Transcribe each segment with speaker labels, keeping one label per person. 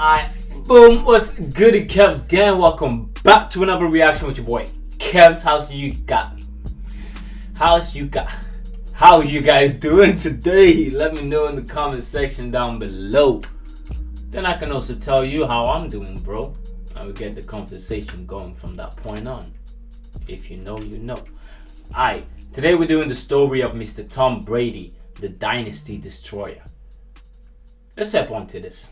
Speaker 1: Alright, boom, what's good, Kevs gang? Welcome back to another reaction with your boy Kevs. How you guys doing today? Let me know in the comment section down below. Then I can also tell you how I'm doing, bro. I will get the conversation going from that point on. If you know, you know. Alright, today we're doing the story of Mr. Tom Brady, the Dynasty Destroyer. Let's hop onto this.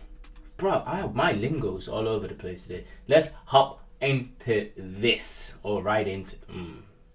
Speaker 1: Bro, my lingo's all over the place today. Let's hop into this.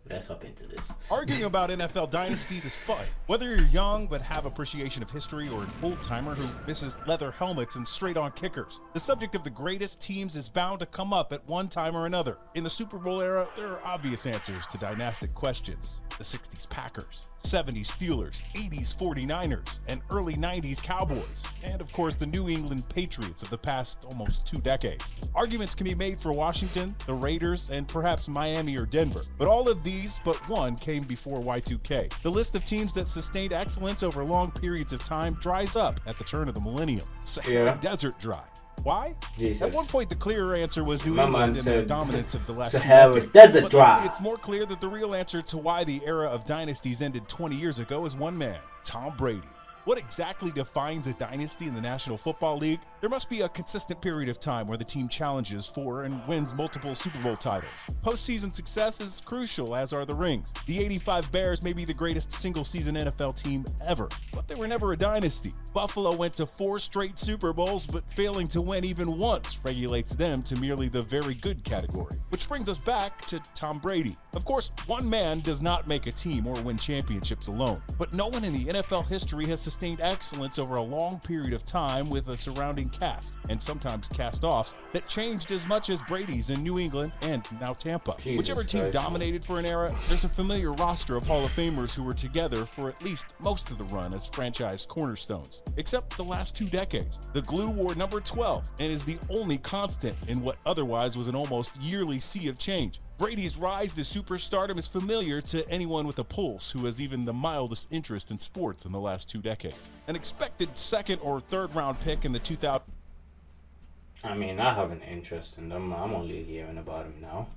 Speaker 1: Let's hop into this.
Speaker 2: Arguing about NFL dynasties is fun. Whether you're young but have appreciation of history or an old-timer who misses leather helmets and straight-on kickers, the subject of the greatest teams is bound to come up at one time or another. In the Super Bowl era, there are obvious answers to dynastic questions. The 60s Packers, 70s Steelers, 80s 49ers, and early 90s Cowboys, and of course the New England Patriots of the past almost 2 decades. Arguments can be made for Washington, the Raiders, and perhaps Miami or Denver, but all of these but one came before Y2K. The list of teams that sustained excellence over long periods of time dries up at the turn of the millennium. Sahara Desert dry. Why?
Speaker 1: Jesus.
Speaker 2: At one point, the clearer answer was New England and their dominance of the last
Speaker 1: Sahara
Speaker 2: 2 decades.
Speaker 1: Desert dry.
Speaker 2: It's more clear that the real answer to why the era of dynasties ended 20 years ago is one man, Tom Brady. What exactly defines a dynasty in the National Football League? There must be a consistent period of time where the team challenges for and wins multiple Super Bowl titles. Postseason success is crucial, as are the rings. The '85 Bears may be the greatest single-season NFL team ever, but they were never a dynasty. Buffalo went to 4 straight Super Bowls, but failing to win even once regulates them to merely the very good category. Which brings us back to Tom Brady. Of course, one man does not make a team or win championships alone, but no one in the NFL history has sustained excellence over a long period of time with a surrounding cast, and sometimes cast-offs, that changed as much as Brady's in New England and now Tampa. Whichever team dominated for an era, there's a familiar roster of Hall of Famers who were together for at least most of the run as franchise cornerstones. Except the last 2 decades. The glue wore number 12 and is the only constant in what otherwise was an almost yearly sea of change. Brady's rise to superstardom is familiar to anyone with a pulse who has even the mildest interest in sports in the last 2 decades. An expected 2nd or 3rd round pick in the 2000.
Speaker 1: I mean, I have an interest in them. I'm only hearing about them now.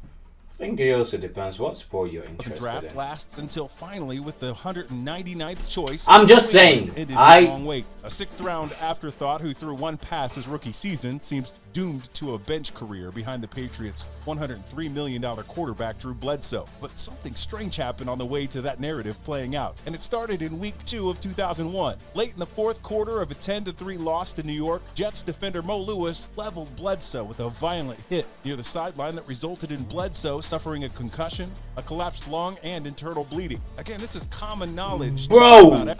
Speaker 1: I think it also depends what sport you're interested
Speaker 2: The draft
Speaker 1: in.
Speaker 2: lasts until finally, with the 199th choice,
Speaker 1: I'm just saying,
Speaker 2: long wait. A 6th round afterthought who threw 1 pass his rookie season seems doomed to a bench career behind the Patriots' $103 million quarterback Drew Bledsoe. But something strange happened on the way to that narrative playing out, and it started in week 2 of 2001. Late in the 4th quarter of a 10-3 loss to New York, Jets defender Mo Lewis leveled Bledsoe with a violent hit near the sideline that resulted in Bledsoe suffering a concussion, a collapsed lung, and internal bleeding. Again, this is common knowledge.
Speaker 1: Bro!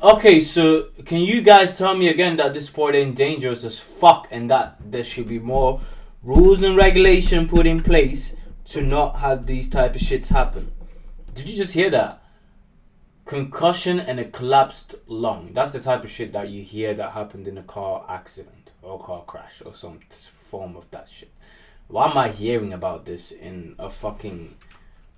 Speaker 1: Okay, so can you guys tell me again that this sport ain't dangerous as fuck and that there should be more rules and regulation put in place to not have these type of shits happen? Did you just hear that? Concussion and a collapsed lung. That's the type of shit that you hear that happened in a car accident or car crash or some form of that shit. Why am I hearing about this in a fucking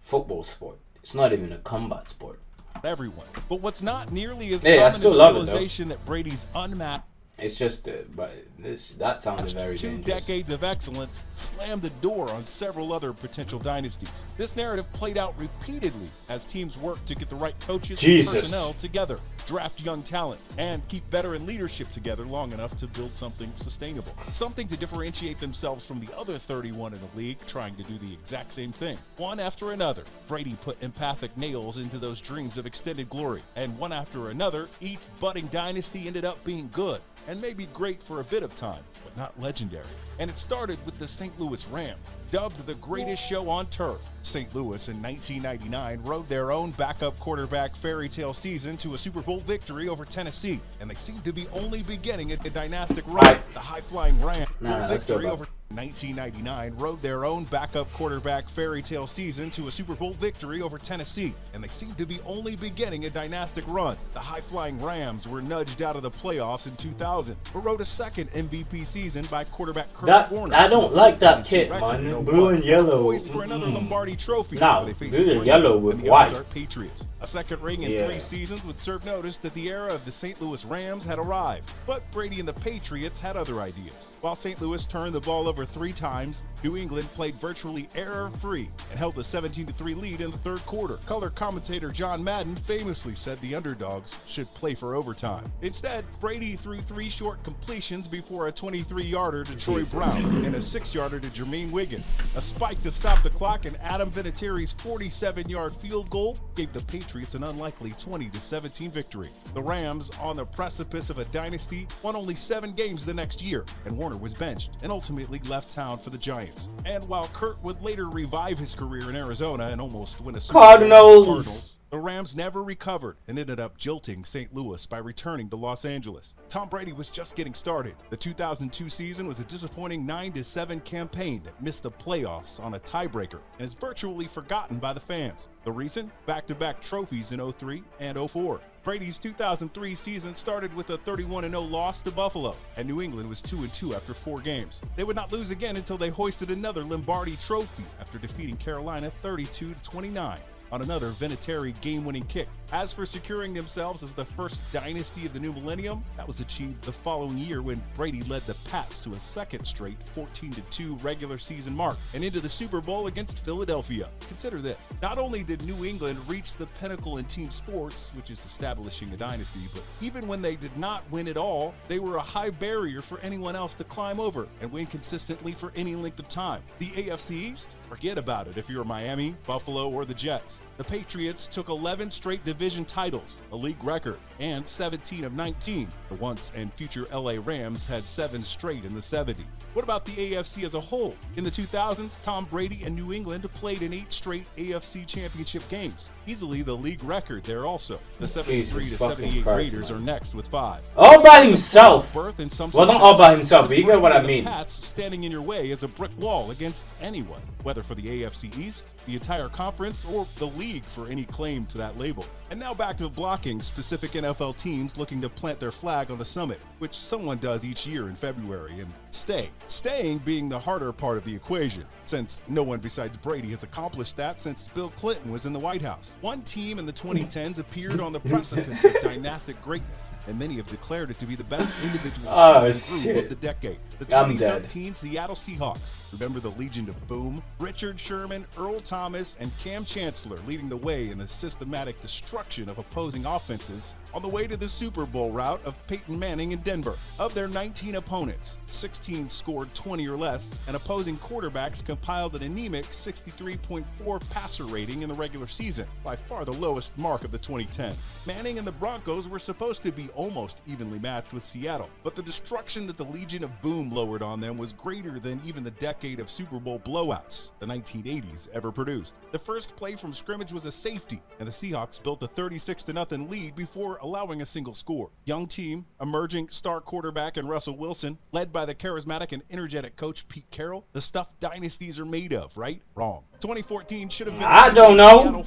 Speaker 1: football sport? It's not even a combat sport.
Speaker 2: Everyone. But what's not nearly as common is the realization that Brady's unmatched.
Speaker 1: It's just, that sounded very dangerous.
Speaker 2: 2 decades of excellence slammed the door on several other potential dynasties. This narrative played out repeatedly as teams worked to get the right coaches and personnel together, draft young talent, and keep veteran leadership together long enough to build something sustainable. Something to differentiate themselves from the other 31 in the league trying to do the exact same thing. One after another, Brady put empathic nails into those dreams of extended glory, and one after another, each budding dynasty ended up being good, and maybe great for a bit of time, but not legendary. And it started with the St. Louis Rams, dubbed the greatest show on turf. St. Louis in 1999 rode their own backup quarterback fairy tale season to a Super Bowl victory over Tennessee, and they seem to be only beginning a dynastic run. The high-flying Rams victory over 1999 rode their own backup quarterback fairy tale season to a Super Bowl victory over Tennessee, and they seemed to be only beginning a dynastic run. The high-flying Rams were nudged out of the playoffs in 2000, but rode a second MVP season by quarterback Kurt Warner.
Speaker 1: I don't like that kit, man. Blue and yellow.
Speaker 2: Poised for another Lombardi trophy.
Speaker 1: No,
Speaker 2: they faced
Speaker 1: blue and yellow with white.
Speaker 2: Patriots. A second ring in 3 seasons would serve notice that the era of the St. Louis Rams had arrived, but Brady and the Patriots had other ideas. While St. Louis turned the ball over 3 times, New England played virtually error-free and held a 17-3 lead in the third quarter. Color commentator John Madden famously said the underdogs should play for overtime. Instead, Brady threw 3 short completions before a 23-yarder to Troy Brown and a 6-yarder to Jermaine Wiggins. A spike to stop the clock, and Adam Vinatieri's 47-yard field goal gave the Patriots an unlikely 20-17 victory. The Rams, on the precipice of a dynasty, won only 7 games the next year, and Warner was benched and ultimately left town for the Giants. And while Kurt would later revive his career in Arizona and almost win a Super Bowl with the Cardinals, the Rams never recovered and ended up jilting St. Louis by returning to Los Angeles. Tom Brady was just getting started. The 2002 season was a disappointing 9-7 campaign that missed the playoffs on a tiebreaker and is virtually forgotten by the fans. The reason? Back-to-back trophies in 03 and 04. Brady's 2003 season started with a 31-0 loss to Buffalo, and New England was 2-2 after 4 games. They would not lose again until they hoisted another Lombardi trophy after defeating Carolina 32-29. On another Vinatieri game-winning kick. As for securing themselves as the first dynasty of the new millennium, that was achieved the following year when Brady led the Pats to a second straight 14-2 regular season mark and into the Super Bowl against Philadelphia. Consider this. Not only did New England reach the pinnacle in team sports, which is establishing a dynasty, but even when they did not win at all, they were a high barrier for anyone else to climb over and win consistently for any length of time. The AFC East? Forget about it if you're Miami, Buffalo, or the Jets. The Patriots took 11 straight division titles, a league record, and 17 of 19. The once and future LA Rams had 7 straight in the 70s. What about the AFC as a whole? In the 2000s, Tom Brady and New England played in 8 straight AFC championship games, easily the league record there also. The 73-78 Raiders are next with 5.
Speaker 1: All by himself. Well, not all by himself, but you get what I mean.
Speaker 2: Pats standing in your way is a brick wall against anyone, whether for the AFC East, the entire conference, or the league for any claim to that label. And now back to blocking specific NFL teams looking to plant their flag on the summit, which someone does each year in February, and stay. Staying being the harder part of the equation, since no one besides Brady has accomplished that since Bill Clinton was in the White House. One team in the 2010s appeared on the precipice of dynastic greatness, and many have declared it to be the best individual season group of the decade. The 2013 Seattle Seahawks. Remember the Legion of Boom? Richard Sherman, Earl Thomas, and Cam Chancellor leading the way in the systematic destruction of opposing offenses on the way to the Super Bowl route of Peyton Manning in Denver. Of their 19 opponents, 16 scored 20 or less, and opposing quarterbacks compiled an anemic 63.4 passer rating in the regular season, by far the lowest mark of the 2010s. Manning and the Broncos were supposed to be almost evenly matched with Seattle, but the destruction that the Legion of Boom lowered on them was greater than even the decade of Super Bowl blowouts the 1980s ever produced. The first play from scrimmage was a safety, and the Seahawks built a 36-0 lead before allowing a single score. Young team, emerging star quarterback in Russell Wilson, led by the charismatic and energetic coach Pete Carroll. The stuff dynasties are made of, right? Wrong. 2014 should have been.
Speaker 1: I don't know.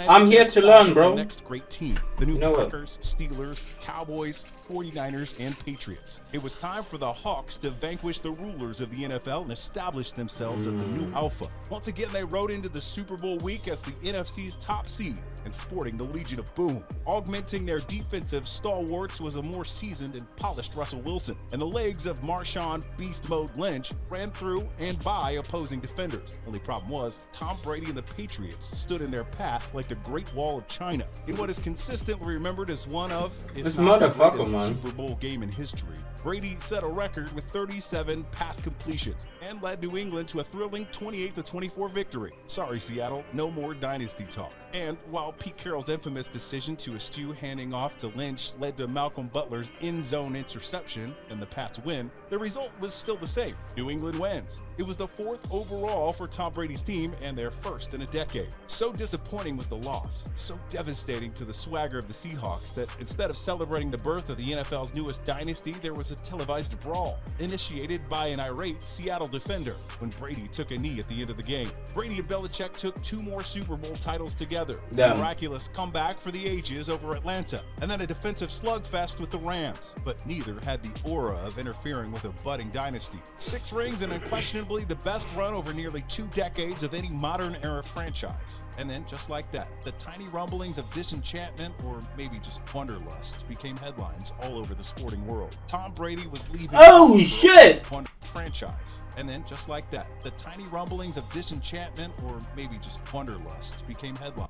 Speaker 1: I'm here to learn, bro.
Speaker 2: The next great team. The new Packers, Steelers, Cowboys, 49ers, and Patriots. It was time for the Hawks to vanquish the rulers of the NFL and establish themselves as the new alpha. Once again, they rode into the Super Bowl week as the NFC's top seed and sporting the Legion of Boom. Augmenting their defensive stalwarts was a more seasoned and polished Russell Wilson, and the legs of Marshawn Beast Mode Lynch ran through and by opposing defenders. Only problem was, Tom Brady and the Patriots stood in their path like the Great Wall of China in what is consistently remembered as one of, if not the greatest Super Bowl game in history. Brady set a record with 37 pass completions and led New England to a thrilling 28-24 victory. Sorry, Seattle, no more dynasty talk. And while Pete Carroll's infamous decision to eschew handing off to Lynch led to Malcolm Butler's end-zone interception and the Pats win, the result was still the same. New England wins. It was the 4th overall for Tom Brady's team and their first in a decade. So disappointing was the loss, so devastating to the swagger of the Seahawks that instead of celebrating the birth of the NFL's newest dynasty, there was a a televised brawl initiated by an irate Seattle defender when Brady took a knee at the end of the game. Brady and Belichick took 2 more Super Bowl titles together.
Speaker 1: Damn.
Speaker 2: A miraculous comeback for the ages over Atlanta, and then a defensive slugfest with the Rams. But neither had the aura of interfering with a budding dynasty. 6 rings and unquestionably the best run over nearly 2 decades of any modern-era franchise. And then, just like that, the tiny rumblings of disenchantment, or maybe just wanderlust, became headlines all over the sporting world. Tom Brady was leaving.
Speaker 1: Oh shit!
Speaker 2: Franchise. And then, just like that, the tiny rumblings of disenchantment, or maybe just wanderlust, became headlines.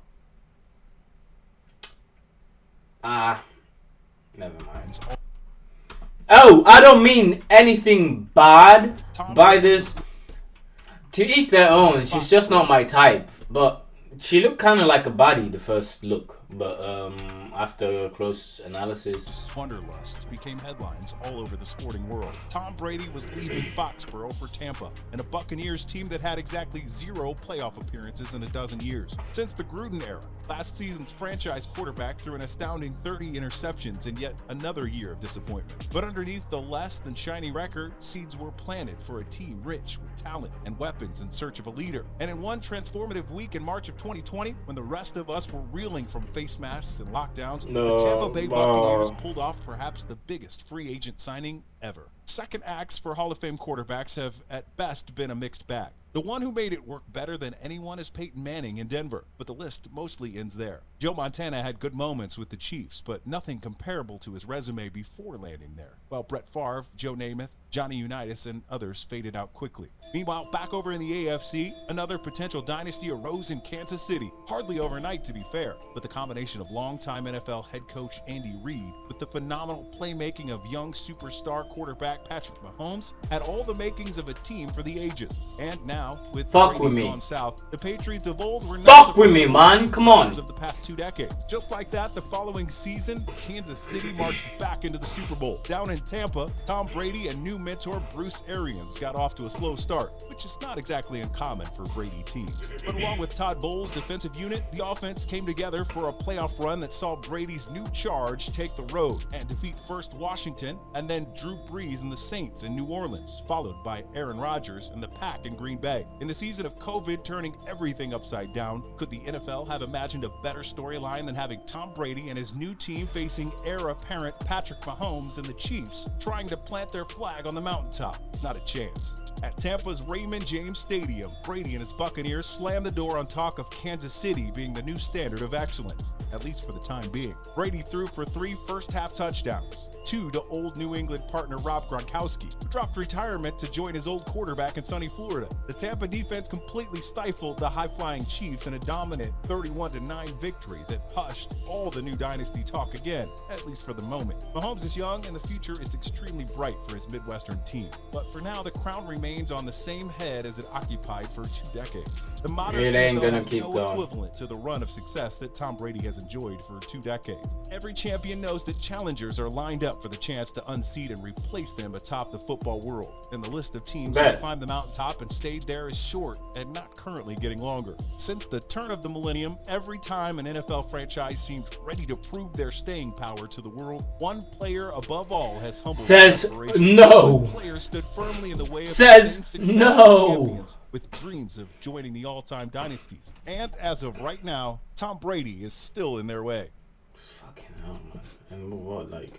Speaker 1: Never mind. Oh, I don't mean anything bad by this. To each their own. She's just not my type, but she looked kind of like a baddie the first look, but after close analysis,
Speaker 2: wanderlust became headlines all over the sporting world. Tom Brady was leaving Foxborough for Tampa, and a Buccaneers team that had exactly 0 playoff appearances in a dozen years. Since the Gruden era, last season's franchise quarterback threw an astounding 30 interceptions in yet another year of disappointment. But underneath the less than shiny record, seeds were planted for a team rich with talent and weapons in search of a leader. And in one transformative week in March of 2020, when the rest of us were reeling from face masks and lockdowns, the Tampa Bay Buccaneers pulled off perhaps the biggest free agent signing ever. Second acts for Hall of Fame quarterbacks have at best been a mixed bag. The one who made it work better than anyone is Peyton Manning in Denver, but the list mostly ends there. Joe Montana had good moments with the Chiefs, but nothing comparable to his resume before landing there, while Brett Favre, Joe Namath, Johnny Unitas, and others faded out quickly. Meanwhile, back over in the AFC, another potential dynasty arose in Kansas City, hardly overnight to be fair, but the combination of longtime NFL head coach Andy Reid with the phenomenal playmaking of young superstar quarterback Patrick Mahomes had all the makings of a team for the ages. And now, with Brady gone south, the Patriots of old were not
Speaker 1: fuck with me, man. Come on.
Speaker 2: Of the past 2 decades. Just like that, the following season, Kansas City marched back into the Super Bowl. Down in Tampa, Tom Brady and new mentor Bruce Arians got off to a slow start, which is not exactly uncommon for Brady teams. But along with Todd Bowles' defensive unit, the offense came together for a playoff run that saw Brady's new charge take the road and defeat first Washington and then Drew Brees and the Saints in New Orleans, followed by Aaron Rodgers and the Pack in Green Bay. In the season of COVID turning everything upside down, could the NFL have imagined a better storyline than having Tom Brady and his new team facing heir apparent Patrick Mahomes and the Chiefs trying to plant their flag on the mountaintop? Not a chance. At Tampa's Raymond James Stadium, Brady and his Buccaneers slammed the door on talk of Kansas City being the new standard of excellence, at least for the time being. Brady threw for 3 first-half touchdowns, 2 to old New England partner Rob Gronkowski, who dropped retirement to join his old quarterback in sunny Florida. The Tampa defense completely stifled the high-flying Chiefs in a dominant 31-9 victory that hushed all the new dynasty talk again, at least for the moment. Mahomes is young and the future is extremely bright for his Midwestern team, but for now the crown remains on the same head as it occupied for 2 decades. The modern NFL has no equivalent to the run of success that Tom Brady has enjoyed for 2 decades. Every champion knows that challengers are lined up for the chance to unseat and replace them atop the football world, and the list of teams who climbed the mountaintop and stayed there is short and not currently getting longer. Since the turn of the millennium, every time an NFL franchise seemed ready to prove their staying power to the world, one player above all has humbled
Speaker 1: no.
Speaker 2: One player stood firmly in the way of
Speaker 1: no.
Speaker 2: champions with dreams of joining the all-time dynasties. And as of right now, Tom Brady is still in their way.
Speaker 1: Fucking hell, man. And what, like,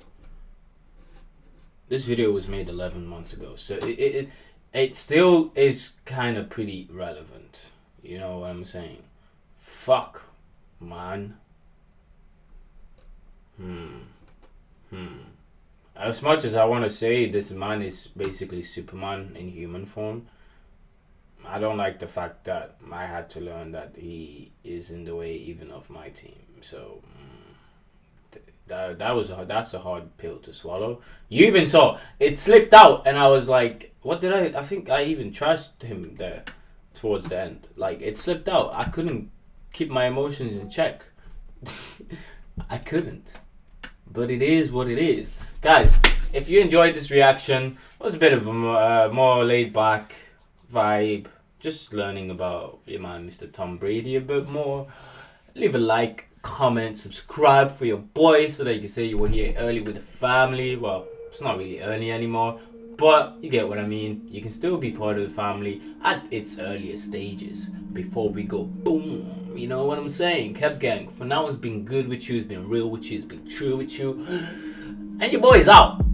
Speaker 1: this video was made 11 months ago, so it still is kind of pretty relevant. You know what I'm saying? Fuck, man. As much as I want to say this man is basically Superman in human form, I don't like the fact that I had to learn that he is in the way even of my team. So that's a hard pill to swallow. You even saw it slipped out, and I was like, what did I think I even trashed him there towards the end. Like, it slipped out. I couldn't keep my emotions in check. I couldn't. But it is what it is. Guys, if you enjoyed this reaction, it was a bit of a more laid back vibe. Just learning about your man, Mr. Tom Brady, a bit more. Leave a like, comment, subscribe for your boy so that you can say you were here early with the family. Well, It's not really early anymore, but you get what I mean. You can still be part of the family at its earlier stages before we go boom. You know what I'm saying? Kev's gang, for now, it's been good with you, it's been real with you, it's been true with you. And your boy's out.